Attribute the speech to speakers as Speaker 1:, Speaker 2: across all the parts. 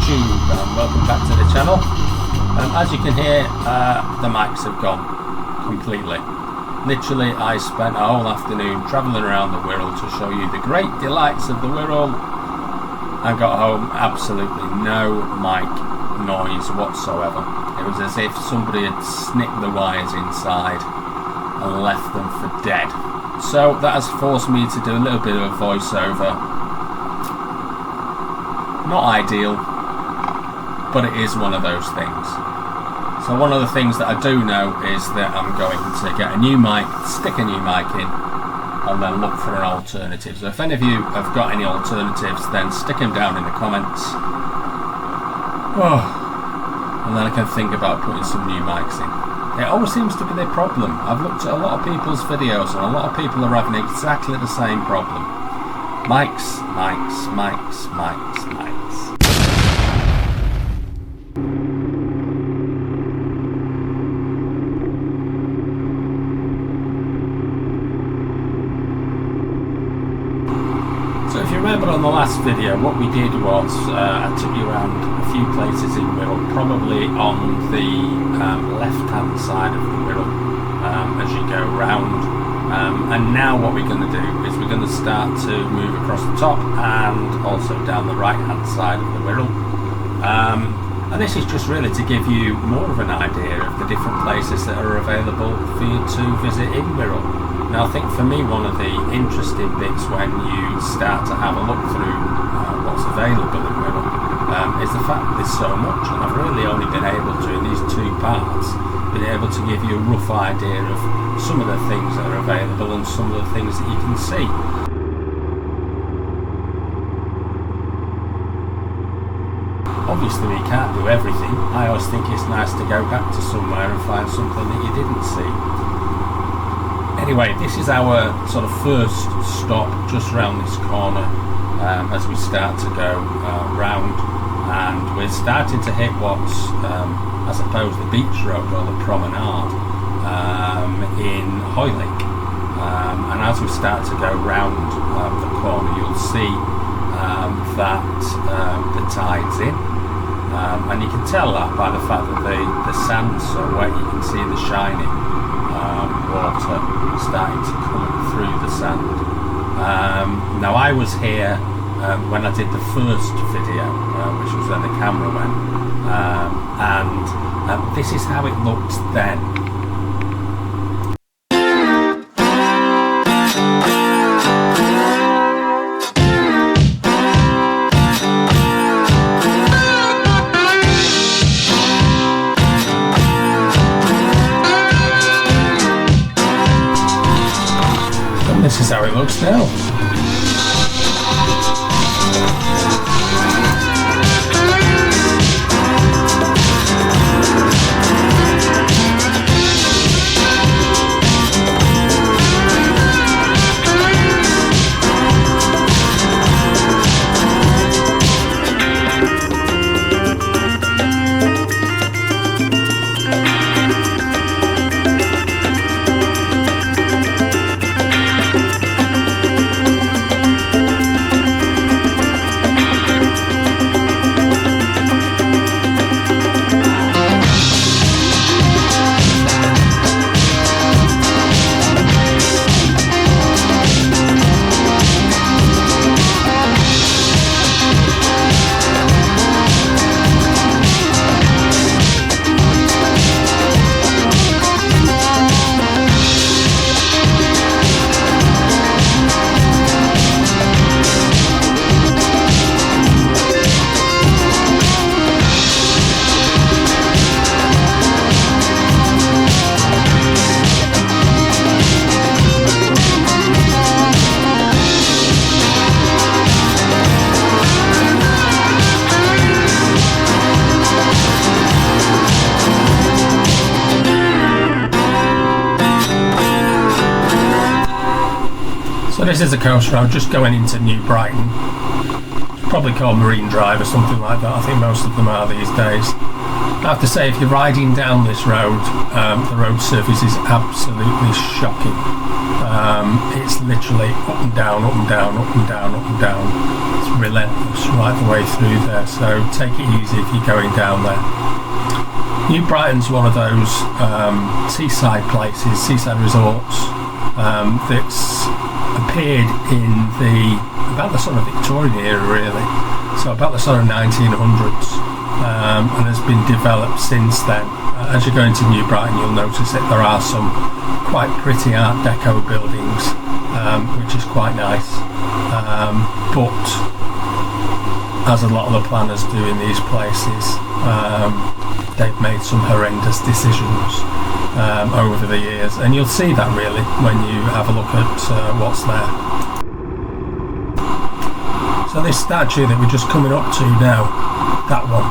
Speaker 1: YouTube and welcome back to the channel. As you can hear, the mics have gone completely. Literally, I spent a whole afternoon travelling around the Wirral to show you the great delights of the Wirral and got home absolutely no mic noise whatsoever. It was as if somebody had snipped the wires inside and left them for dead. So that has forced me to do a little bit of a voiceover. Not ideal, but it is one of those things. So one of the things that I do know is that I'm going to get a new mic, stick a new mic in, and then look for an alternative. So if any of you have got any alternatives, then stick them down in the comments. And then I can think about putting some new mics in. It always seems to be the problem. I've looked at a lot of people's videos and a lot of people are having exactly the same problem. Mics, mics, mics, mics, mics. So if you remember on the last video, what we did was I took you around a few places in Wirral, probably on the left-hand side of the Wirral as you go round. And now what we're going to do is we're going to start to move across the top and also down the right-hand side of the Wirral. And this is just really to give you more of an idea of the different places that are available for you to visit in Wirral. Now I think for me one of the interesting bits when you start to have a look through what's available in Wirral is the fact that there's so much, and I've really only been able to, in these two parts, been able to give you a rough idea of some of the things that are available and some of the things that you can see. Obviously we can't do everything. I always think it's nice to go back to somewhere and find something that you didn't see. Anyway, this is our sort of first stop just around this corner as we start to go round, and we're starting to hit what's I suppose the beach road or the promenade in Hoylake, and as we start to go round the corner you'll see that the tide's in, and you can tell that by the fact that the sand's so wet. You can see the shining water starting to come through the sand. Now I was here when I did the first video, which was when the camera went, and this is how it looked then. And this is how it looks now. So this is a coast road just going into New Brighton. It's probably called Marine Drive or something like that. I think most of them are these days. I have to say, if you're riding down this road, the road surface is absolutely shocking. It's literally up and down, up and down, up and down, up and down. It's relentless right the way through there, so take it easy if you're going down there. New Brighton's one of those seaside places, seaside resorts, that's appeared in about the sort of Victorian era, really, so about the sort of 1900s, and has been developed since then. As you go into New Brighton, you'll notice that there are some quite pretty Art Deco buildings, which is quite nice, but as a lot of the planners do in these places, they've made some horrendous decisions over the years, and you'll see that really when you have a look at what's there. So this statue that we're just coming up to now, that one,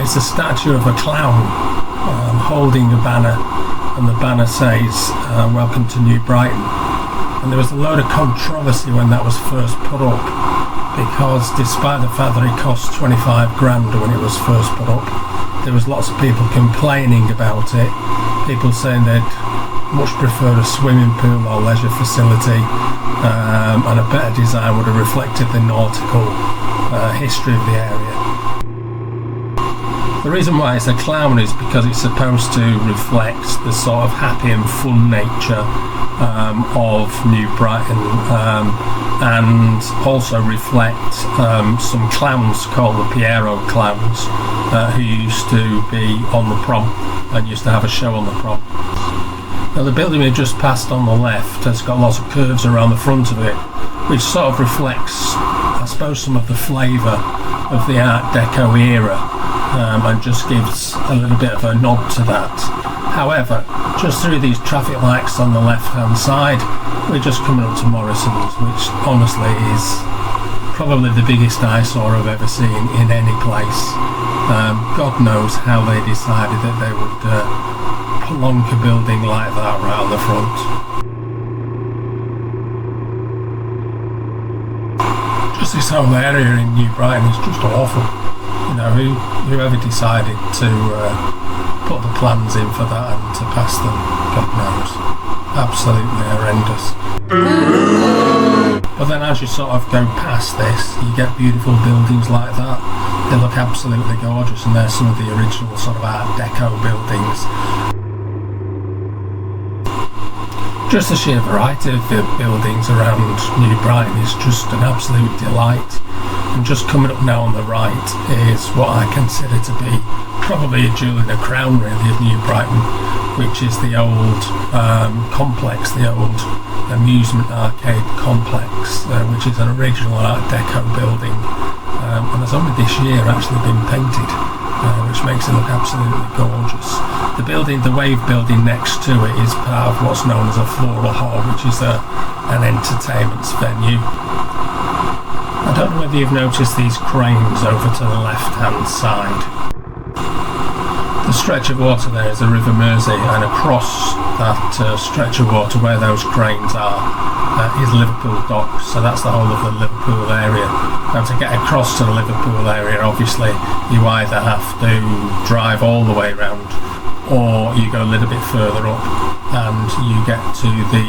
Speaker 1: it's a statue of a clown holding a banner, and the banner says welcome to New Brighton. And there was a load of controversy when that was first put up, because despite the fact that it cost 25 grand when it was first put up, there was lots of people complaining about it, people saying they'd much prefer a swimming pool or leisure facility, and a better design would have reflected the nautical history of the area. The reason why it's a clown is because it's supposed to reflect the sort of happy and fun nature of New Brighton, and also reflect some clowns called the Piero clowns, who used to be on the prom and used to have a show on the prom. Now the building we just passed on the left has got lots of curves around the front of it, which sort of reflects, I suppose, some of the flavour of the Art Deco era, and just gives a little bit of a nod to that. However, just through these traffic lights on the left hand side, we're just coming up to Morrison's, which honestly is probably the biggest eyesore I've ever seen in any place. God knows how they decided that they would plonk a building like that right on the front. Just this whole area in New Brighton is just awful. You know, whoever decided to put the plans in for that and to pass them, God knows. Absolutely horrendous. But then as you sort of go past this, you get beautiful buildings like that. They look absolutely gorgeous, and they're some of the original sort of Art Deco buildings. Just the sheer variety of the buildings around New Brighton is just an absolute delight. And just coming up now on the right is what I consider to be probably a jewel in the crown really of New Brighton, which is the old complex, the old amusement arcade complex, which is an original Art Deco building, and has only this year actually been painted, which makes it look absolutely gorgeous. The building, the Wave building next to it, is part of what's known as a floral hall, which is an entertainment venue. I don't know whether you've noticed these cranes over to the left hand side. The stretch of water there is the River Mersey, and across that stretch of water where those cranes are is Liverpool Docks, so that's the whole of the Liverpool area. Now to get across to the Liverpool area, obviously you either have to drive all the way around, or you go a little bit further up and you get to the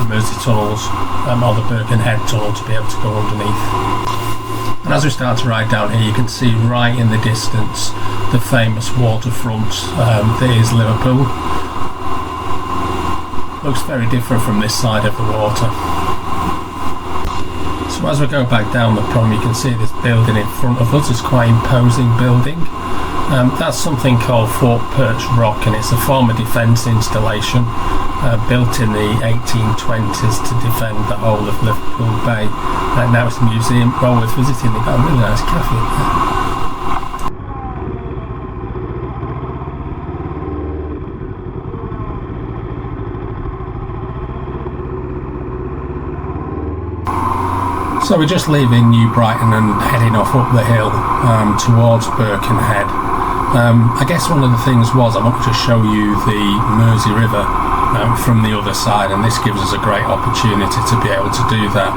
Speaker 1: Mersey tunnels, or the Birkenhead tunnel, to be able to go underneath. And as we start to ride down here, you can see right in the distance the famous waterfront that is Liverpool. Looks very different from this side of the water. So as we go back down the prom, you can see this building in front of us. It's quite an imposing building. That's something called Fort Perch Rock, and it's a former defence installation built in the 1820s to defend the whole of Liverpool Bay. And now it's a museum. Well worth visiting. They've got a really nice cafe in there. So we're just leaving New Brighton and heading off up the hill towards Birkenhead. I guess one of the things was I wanted to show you the Mersey River from the other side, and this gives us a great opportunity to be able to do that.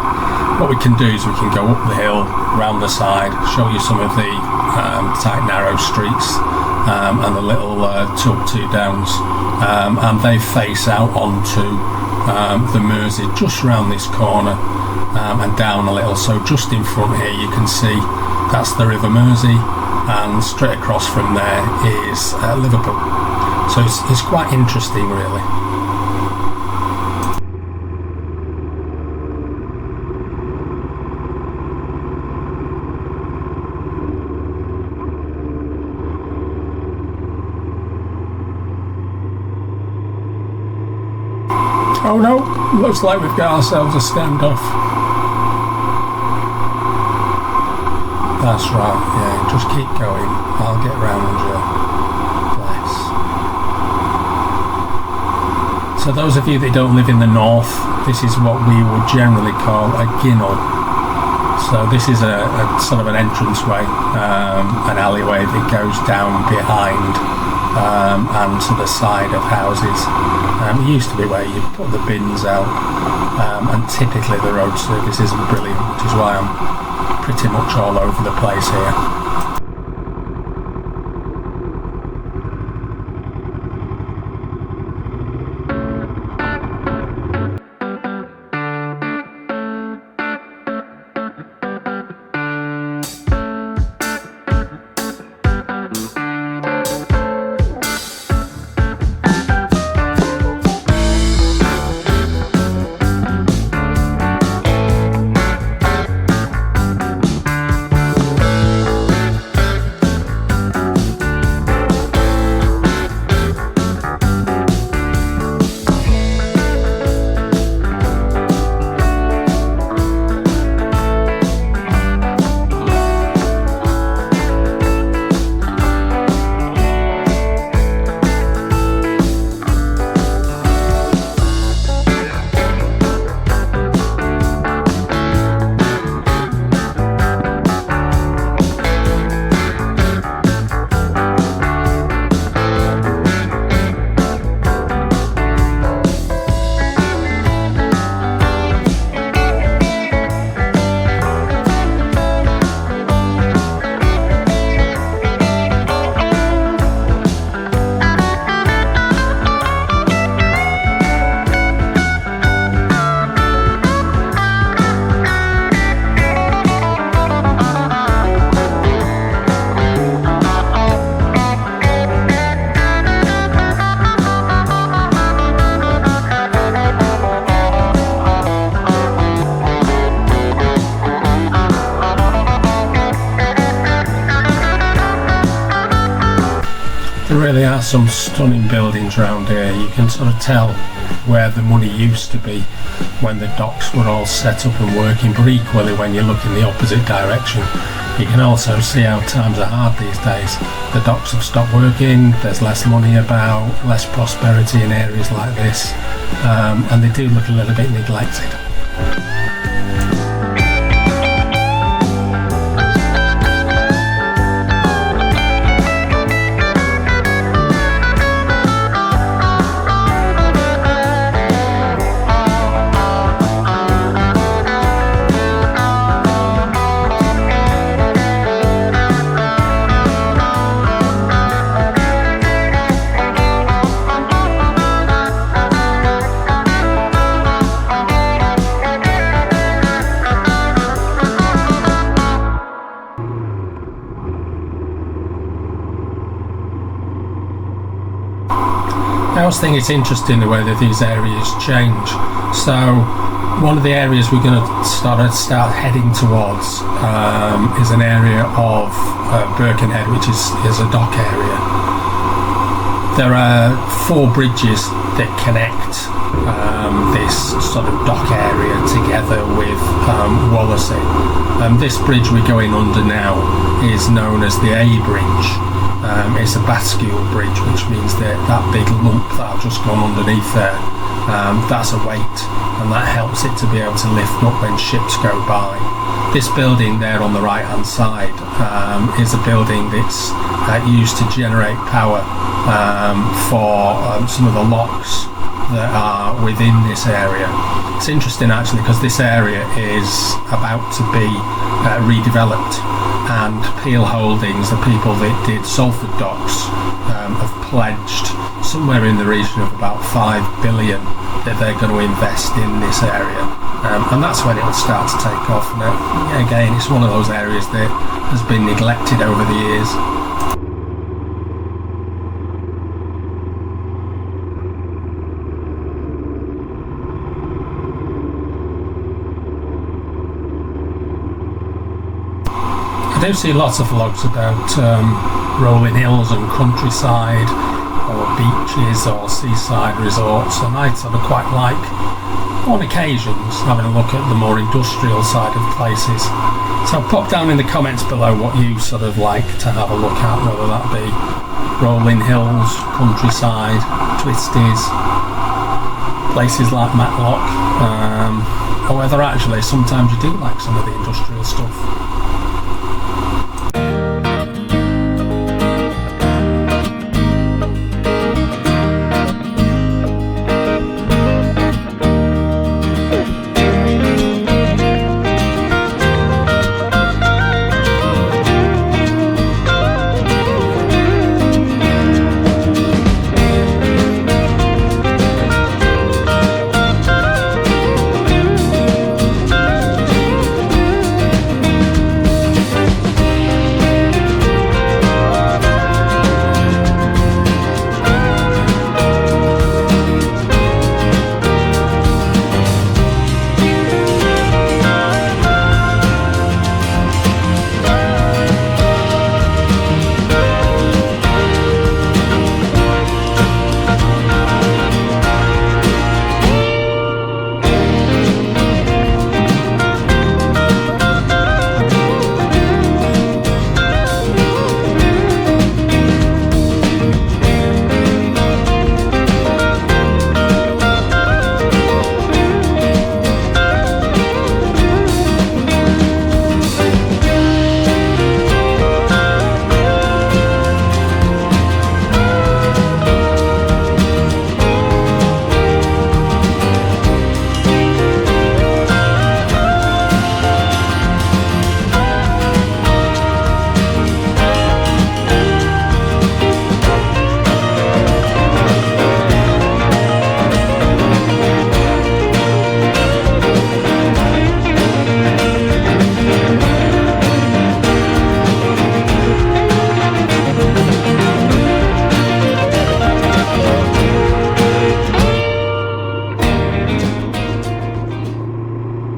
Speaker 1: What we can do is we can go up the hill, round the side, show you some of the tight narrow streets, and the little Two Downs, and they face out onto the Mersey just round this corner and down a little. So just in front here you can see that's the River Mersey, and straight across from there is Liverpool. So it's quite interesting, really. Oh no, looks like we've got ourselves a standoff. That's right, yeah, just keep going. I'll get round you. Bless. So those of you that don't live in the north, this is what we would generally call a ginnel. So this is a sort of an entranceway, an alleyway that goes down behind and to the side of houses. It used to be where you put the bins out, and typically the road service isn't brilliant, which is why I'm pretty much all over the place here. There really are some stunning buildings around here. You can sort of tell where the money used to be when the docks were all set up and working, but equally when you look in the opposite direction you can also see how times are hard these days. The docks have stopped working, there's less money about, less prosperity in areas like this, and they do look a little bit neglected. I always think it's interesting the way that these areas change. So one of the areas we're going to start heading towards is an area of Birkenhead, which is a dock area. There are 4 bridges that connect this sort of dock area together with Wallasey. This bridge we're going under now is known as the A Bridge. It's a bascule bridge, which means that big lump that I've just gone underneath there, that's a weight, and that helps it to be able to lift up when ships go by. This building there on the right hand side is a building that's used to generate power for some of the locks that are within this area. It's interesting actually because this area is about to be redeveloped, and Peel Holdings, the people that did Salford Docks, have pledged somewhere in the region of about 5 billion that they're going to invest in this area, and that's when it'll start to take off. Now, again, it's one of those areas that has been neglected over the years. I do see lots of vlogs about rolling hills and countryside, or beaches or seaside resorts, and I sort of quite like, on occasions, having a look at the more industrial side of places. So pop down in the comments below what you sort of like to have a look at, whether that be rolling hills, countryside, twisties, places like Matlock, or whether actually sometimes you do like some of the industrial stuff.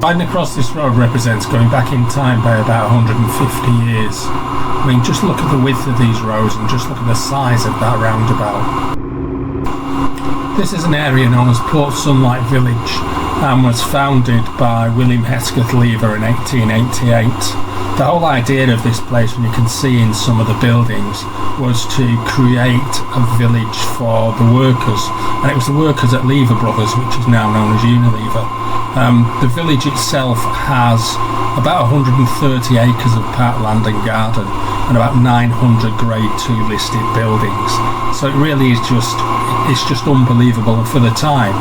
Speaker 1: Riding across this road represents going back in time by about 150 years. I mean, just look at the width of these roads and just look at the size of that roundabout. This is an area known as Port Sunlight Village and was founded by William Hesketh Lever in 1888. The whole idea of this place, and you can see in some of the buildings, was to create a village for the workers, and it was the workers at Lever Brothers, which is now known as Unilever. The village itself has about 130 acres of parkland and garden and about 900 grade 2 listed buildings. So it really is just unbelievable, and for the time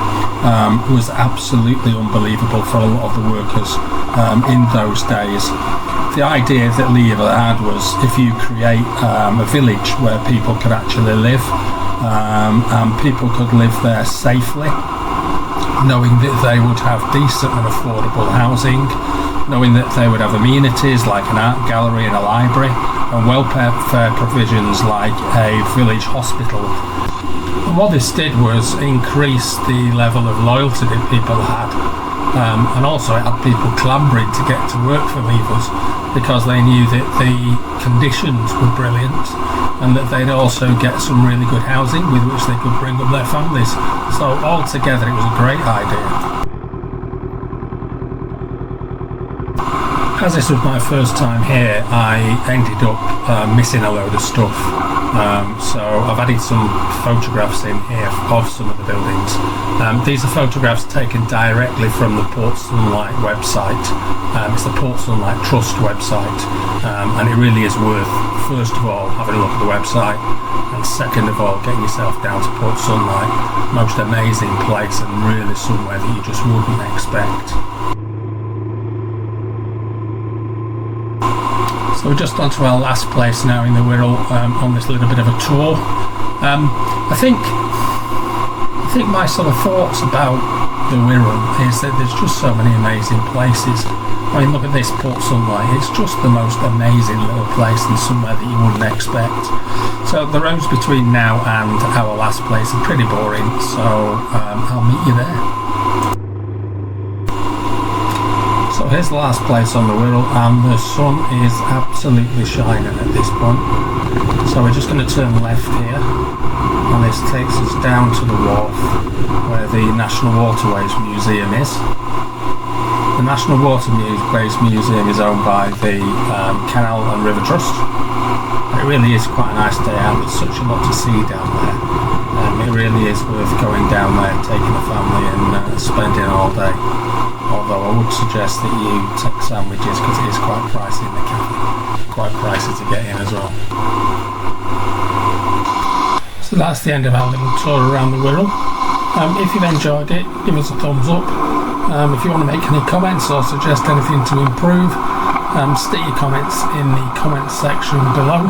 Speaker 1: was absolutely unbelievable for a lot of the workers in those days. The idea that Lever had was, if you create a village where people could actually live, and people could live there safely, knowing that they would have decent and affordable housing, knowing that they would have amenities like an art gallery and a library, and welfare provisions like a village hospital. And what this did was increase the level of loyalty that people had, and also it had people clambering to get to work for Levers because they knew that the conditions were brilliant and that they'd also get some really good housing with which they could bring up their families. So altogether it was a great idea. As this was my first time here, I ended up missing a load of stuff. So I've added some photographs in here of some of the buildings. These are photographs taken directly from the Port Sunlight website. It's the Port Sunlight Trust website, and it really is worth, first of all, having a look at the website, and second of all, getting yourself down to Port Sunlight. Most amazing place, and really somewhere that you just wouldn't expect. So we're just on to our last place now in the Wirral, on this little bit of a tour. I think my sort of thoughts about the Wirral is that there's just so many amazing places. I mean, look at this Port Sunlight. It's just the most amazing little place and somewhere that you wouldn't expect. So the roads between now and our last place are pretty boring, so I'll meet you there. So here's the last place on the Wirral, and the sun is absolutely shining at this point. So we're just going to turn left here, and this takes us down to the wharf where the National Waterways Museum is. The National Waterways Museum is owned by the Canal and River Trust. It really is quite a nice day out. There's such a lot to see down there. It really is worth going down there, taking a family and spending all day. Although I would suggest that you take sandwiches because it is quite pricey in the cafe. Quite pricey to get in as well. So that's the end of our little tour around the Wirral. If you've enjoyed it, give us a thumbs up. If you want to make any comments or suggest anything to improve, stick your comments in the comments section below.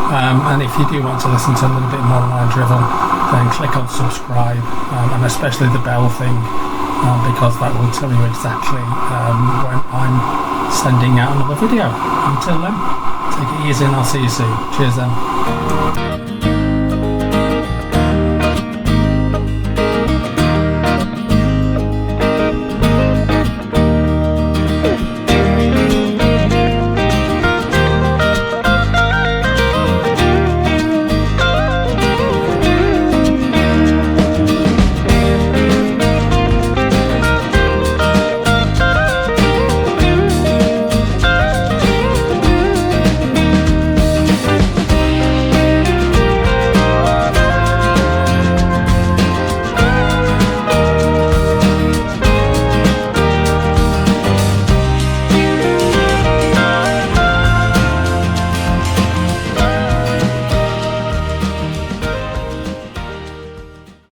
Speaker 1: And if you do want to listen to a little bit more Line Drivel, then click on subscribe, and especially the bell thing, because that will tell you exactly when I'm sending out another video. Until then, take it easy and I'll see you soon. Cheers then.